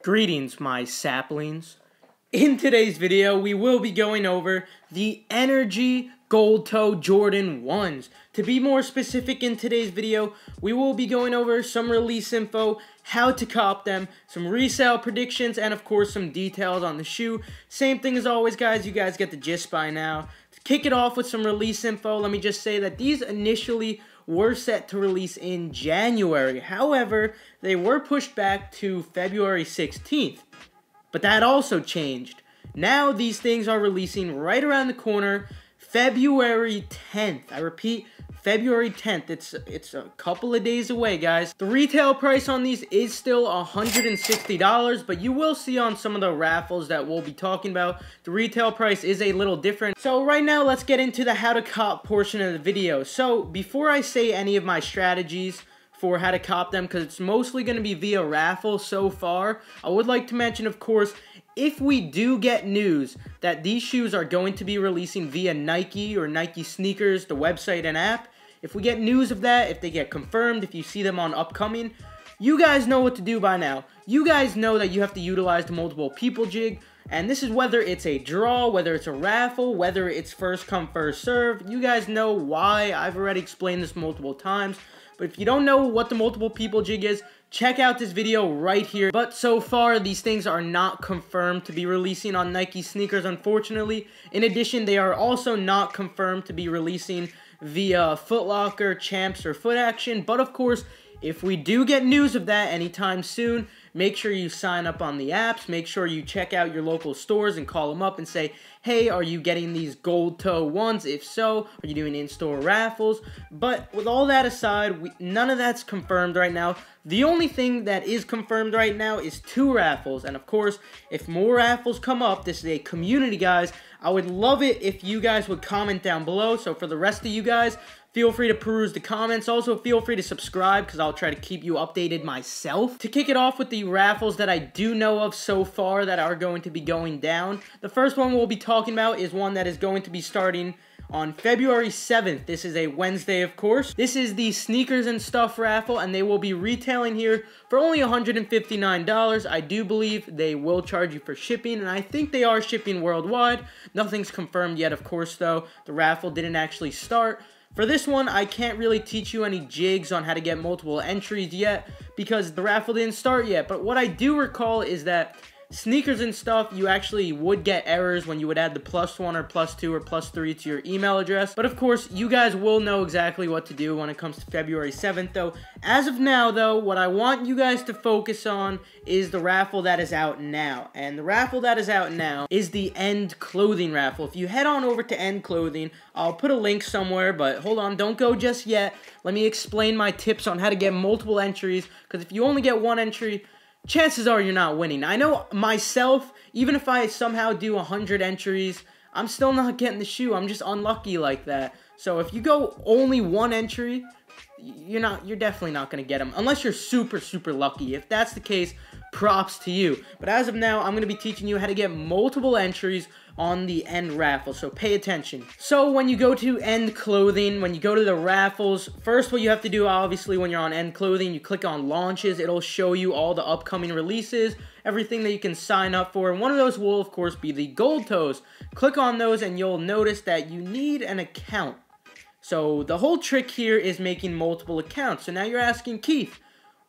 Greetings, my saplings. In today's video, we will be going over the Energy Gold Toe Jordan 1s. To be more specific in today's video, we will be going over some release info, how to cop them, some resale predictions, and of course some details on the shoe. Same thing as always, guys, you guys get the gist by now. To kick it off with some release info, let me just say that these initially were set to release in January. However, they were pushed back to February 16th. But that also changed. Now these things are releasing right around the corner, February 10th. I repeat, February 10th. It's a couple of days away, guys. The retail price on these is still $160, but you will see on some of the raffles that we'll be talking about, the retail price is a little different. So right now, let's get into the how to cop portion of the video. So before I say any of my strategies for how to cop them, because it's mostly going to be via raffle so far, I would like to mention, of course, if we do get news that these shoes are going to be releasing via Nike or Nike Sneakers, the website and app, if we get news of that, if they get confirmed, if you see them on upcoming, you guys know what to do by now. You guys know that you have to utilize the multiple people jig, and this is whether it's a draw, whether it's a raffle, whether it's first come, first serve. You guys know why. I've already explained this multiple times. But if you don't know what the multiple people jig is, check out this video right here. But so far, these things are not confirmed to be releasing on Nike Sneakers, unfortunately. In addition, they are also not confirmed to be releasing via Foot Locker, Champs, or Foot Action. But of course, if we do get news of that anytime soon, make sure you sign up on the apps. Make sure you check out your local stores and call them up and say, hey, are you getting these gold toe ones? If so, are you doing in-store raffles? But with all that aside, none of that's confirmed right now. The only thing that is confirmed right now is 2 raffles. And of course, if more raffles come up, this is a community, guys. I would love it if you guys would comment down below. So for the rest of you guys, feel free to peruse the comments. Also, feel free to subscribe because I'll try to keep you updated myself. To kick it off with the raffles that I do know of so far that are going to be going down, the first one we'll be talking about is one that is going to be starting on February 7th. This is a Wednesday, of course. This is the Sneakers and Stuff raffle, and they will be retailing here for only $159. I do believe they will charge you for shipping, and I think they are shipping worldwide. Nothing's confirmed yet, of course, though. The raffle didn't actually start. For this one, I can't really teach you any jigs on how to get multiple entries yet because the raffle didn't start yet. But what I do recall is that Sneakers and Stuff, you actually would get errors when you would add the +1 or +2 or +3 to your email address. But of course, you guys will know exactly what to do when it comes to February 7th, though. As of now, though, what I want you guys to focus on is the raffle that is out now. And the raffle that is out now is the End Clothing Raffle. If you head on over to End Clothing, I'll put a link somewhere, but hold on, don't go just yet. Let me explain my tips on how to get multiple entries, because if you only get 1 entry, chances are you're not winning. I know myself, even if I somehow do 100 entries, I'm still not getting the shoe. I'm just unlucky like that. So if you go only 1 entry, you're definitely not going to get them unless you're super, super lucky. If that's the case, props to you. But as of now, I'm going to be teaching you how to get multiple entries on the End raffle, so pay attention. So when you go to End Clothing, when you go to the raffles, first what you have to do, obviously, when you're on End Clothing, you click on launches. It'll show you all the upcoming releases, everything that you can sign up for, and one of those will, of course, be the gold toes. Click on those, and you'll notice that you need an account. So the whole trick here is making multiple accounts. So now you're asking, Keith,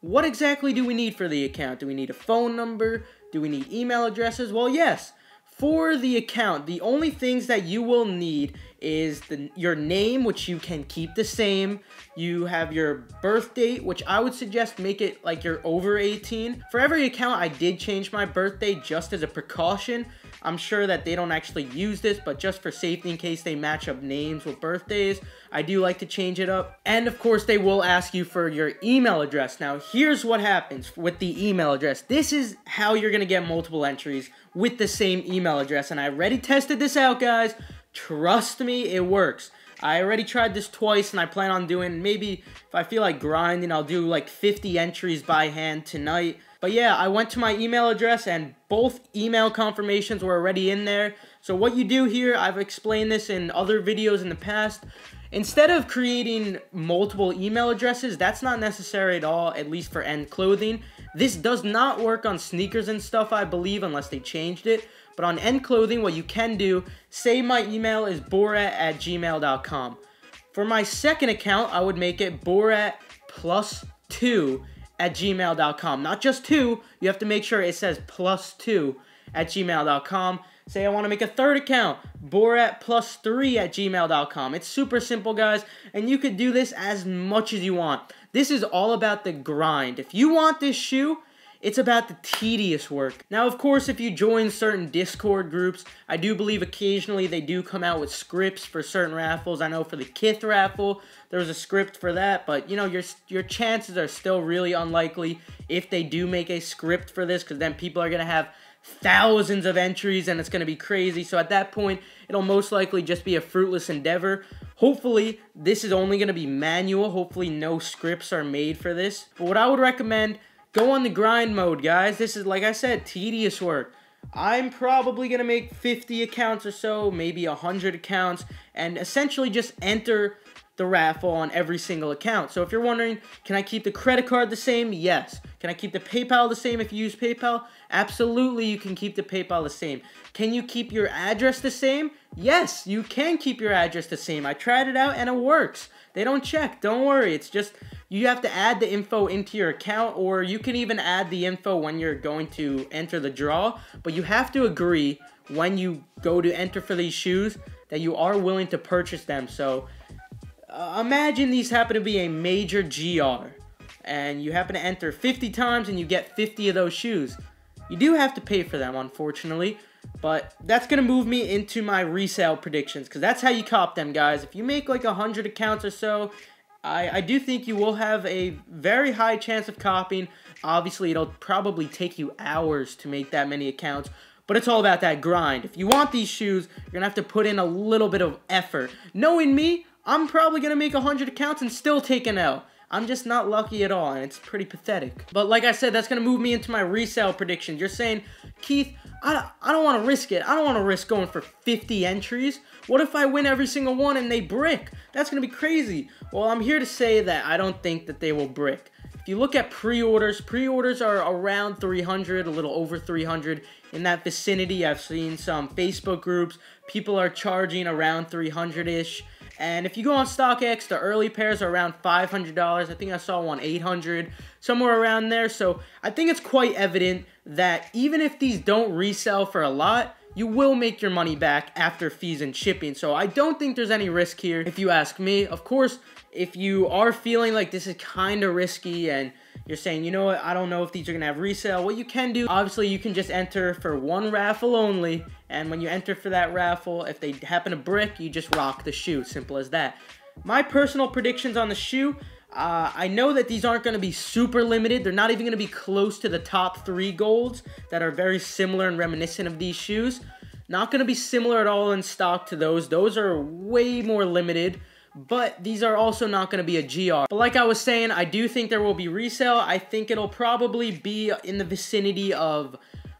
what exactly do we need for the account? Do we need a phone number? Do we need email addresses? Well, yes. For the account, the only things that you will need is your name, which you can keep the same. You have your birth date, which I would suggest make it like you're over 18. For every account, I did change my birthday just as a precaution. I'm sure that they don't actually use this, but just for safety in case they match up names with birthdays, I do like to change it up. And of course, they will ask you for your email address. Now, here's what happens with the email address. This is how you're gonna get multiple entries with the same email address. And I already tested this out, guys. Trust me, it works. I already tried this twice, and I plan on doing, maybe if I feel like grinding, I'll do like 50 entries by hand tonight. But yeah, I went to my email address, and both email confirmations were already in there. So what you do here, I've explained this in other videos in the past. Instead of creating multiple email addresses, that's not necessary at all, at least for End Clothing. This does not work on sneakers and stuff, I believe, unless they changed it. But on end clothing, what you can do, say my email is borat@gmail.com. For my second account, I would make it borat+2@gmail.com. Not just 2, you have to make sure it says +2@gmail.com. Say I want to make a third account, borat+3@gmail.com. It's super simple, guys, and you could do this as much as you want. This is all about the grind. If you want this shoe, it's about the tedious work. Now, of course, if you join certain Discord groups, I do believe occasionally they do come out with scripts for certain raffles. I know for the Keith Raffle, there was a script for that, but, you know, your chances are still really unlikely if they do make a script for this, because then people are going to have thousands of entries and it's going to be crazy. So at that point, it'll most likely just be a fruitless endeavor. Hopefully, this is only going to be manual. Hopefully, no scripts are made for this. But what I would recommend, go on the grind mode, guys. This is, like I said, tedious work. I'm probably going to make 50 accounts or so, maybe 100 accounts, and essentially just enter the raffle on every single account. So if you're wondering, can I keep the credit card the same? Yes. Can I keep the PayPal the same if you use PayPal? Absolutely, you can keep the PayPal the same. Can you keep your address the same? Yes, you can keep your address the same. I tried it out and it works. They don't check. Don't worry. It's just you have to add the info into your account, or you can even add the info when you're going to enter the draw. But you have to agree when you go to enter for these shoes that you are willing to purchase them. So imagine these happen to be a major GR and you happen to enter 50 times and you get 50 of those shoes. You do have to pay for them, unfortunately, but that's going to move me into my resale predictions, because that's how you cop them, guys. If you make like 100 accounts or so, I do think you will have a very high chance of copying. Obviously, it'll probably take you hours to make that many accounts, but it's all about that grind. If you want these shoes, you're going to have to put in a little bit of effort. Knowing me, I'm probably going to make 100 accounts and still take an L. I'm just not lucky at all, and it's pretty pathetic. But like I said, that's going to move me into my resale predictions. You're saying, Keith, I don't want to risk it. I don't want to risk going for 50 entries. What if I win every single one and they brick? That's going to be crazy. Well, I'm here to say that I don't think that they will brick. If you look at pre-orders are around 300, a little over 300. In that vicinity, I've seen some Facebook groups. People are charging around 300-ish. And if you go on StockX, the early pairs are around $500. I think I saw one $800, somewhere around there. So I think it's quite evident that even if these don't resell for a lot, you will make your money back after fees and shipping. So I don't think there's any risk here, if you ask me. Of course, if you are feeling like this is kind of risky and you're saying, you know what, I don't know if these are going to have resale, what you can do, obviously you can just enter for one raffle only, and when you enter for that raffle, if they happen to brick, you just rock the shoe, simple as that. My personal predictions on the shoe, I know that these aren't going to be super limited. They're not even going to be close to the top 3 golds that are very similar and reminiscent of these shoes. Not going to be similar at all in stock to those. Those are way more limited. But these are also not going to be a GR. But like I was saying, I do think there will be resale. I think it'll probably be in the vicinity of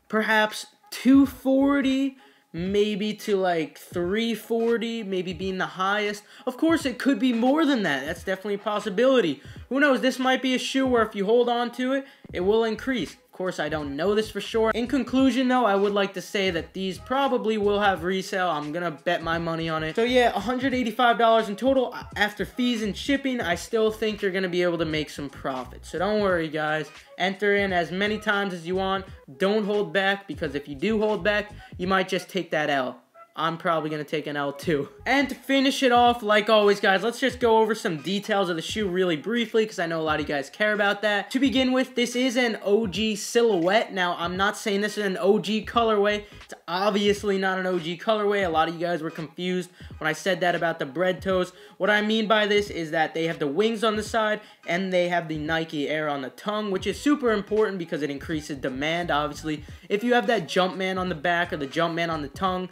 perhaps 240, maybe to like 340, maybe being the highest. Of course, it could be more than that. That's definitely a possibility. Who knows? This might be a shoe where if you hold on to it, it will increase. Of course, I don't know this for sure. In conclusion, though, I would like to say that these probably will have resale. I'm going to bet my money on it. So yeah, $185 in total. After fees and shipping, I still think you're going to be able to make some profit. So don't worry, guys. Enter in as many times as you want. Don't hold back, because if you do hold back, you might just take that L. I'm probably going to take an L too. And to finish it off, like always, guys, let's just go over some details of the shoe really briefly, because I know a lot of you guys care about that. To begin with, this is an OG silhouette. Now, I'm not saying this is an OG colorway. It's obviously not an OG colorway. A lot of you guys were confused when I said that about the bread toes. What I mean by this is that they have the wings on the side and they have the Nike Air on the tongue, which is super important because it increases demand, obviously. If you have that Jumpman on the back or the Jumpman on the tongue,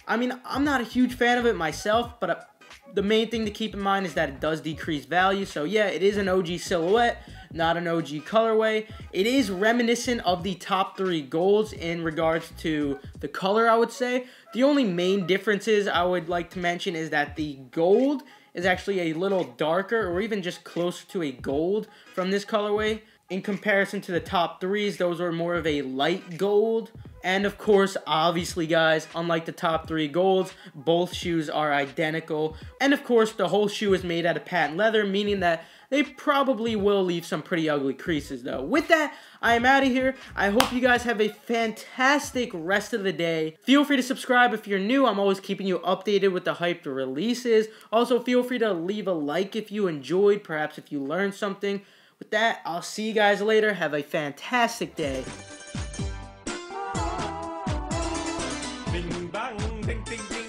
I mean, I'm not a huge fan of it myself, but the main thing to keep in mind is that it does decrease value. So yeah, it is an OG silhouette, not an OG colorway. It is reminiscent of the top 3 golds in regards to the color, I would say. The only main differences I would like to mention is that the gold is actually a little darker, or even just closer to a gold from this colorway. In comparison to the top 3s, those were more of a light gold. And of course, obviously guys, unlike the top 3 golds, both shoes are identical. And of course, the whole shoe is made out of patent leather, meaning that they probably will leave some pretty ugly creases though. With that, I am out of here. I hope you guys have a fantastic rest of the day. Feel free to subscribe if you're new. I'm always keeping you updated with the hyped releases. Also, feel free to leave a like if you enjoyed, perhaps if you learned something. With that, I'll see you guys later. Have a fantastic day. Bing bang, ding ding ding.